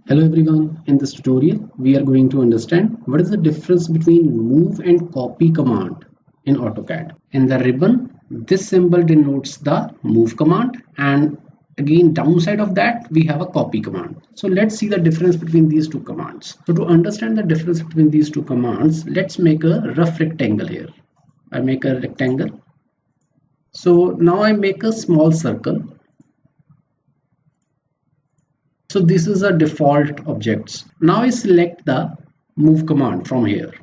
Hello everyone, in this tutorial we are going to understand what is the difference between move and copy command in AutoCAD. In the ribbon, this symbol denotes the move command, and again downside of that we have a copy command. So let's see the difference between these two commands. So to understand the difference between these two commands, let's make a rough rectangle here. I make a rectangle. So now I make a small circle. So this is a default objects. Now I select the move command from here.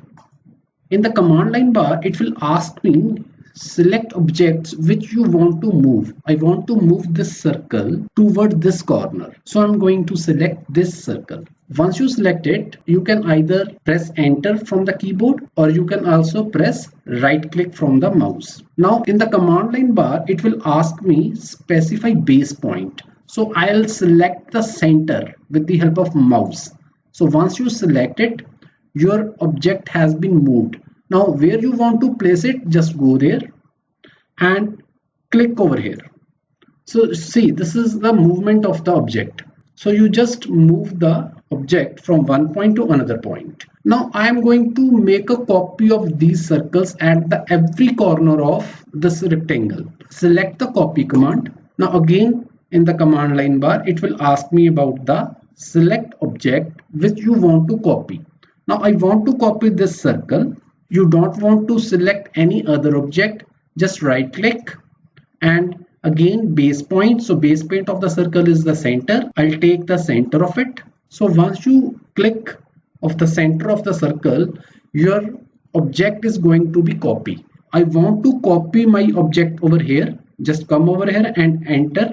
In the command line bar, it will ask me select objects which you want to move. I want to move this circle toward this corner. So I'm going to select this circle. Once you select it, you can either press enter from the keyboard or you can also press right click from the mouse. Now in the command line bar, it will ask me specify base point. So I'll select the center with the help of mouse. So once you select it, your object has been moved. Now where you want to place it, just go there and click over here. So see, this is the movement of the object. So you just move the object from one point to another point. Now I am going to make a copy of these circles at every corner of this rectangle. Select the copy command. Now again, in the command line bar, it will ask me about the select object which you want to copy. Now I want to copy this circle. You don't want to select any other object. Just right click and again base point. So base point of the circle is the center. I'll take the center of it. So once you click of the center of the circle, your object is going to be copy. I want to copy my object over here. Just come over here and enter.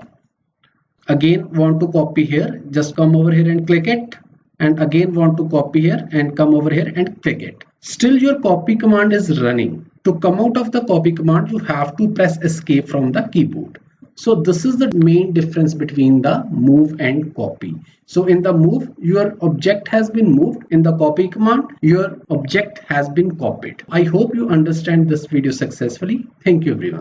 Again want to copy here, just come over here and click it, and again want to copy here and come over here and click it. Still your copy command is running. To come out of the copy command, you have to press escape from the keyboard. So this is the main difference between the move and copy. So in the move, your object has been moved. In the copy command, your object has been copied. I hope you understand this video successfully. Thank you everyone.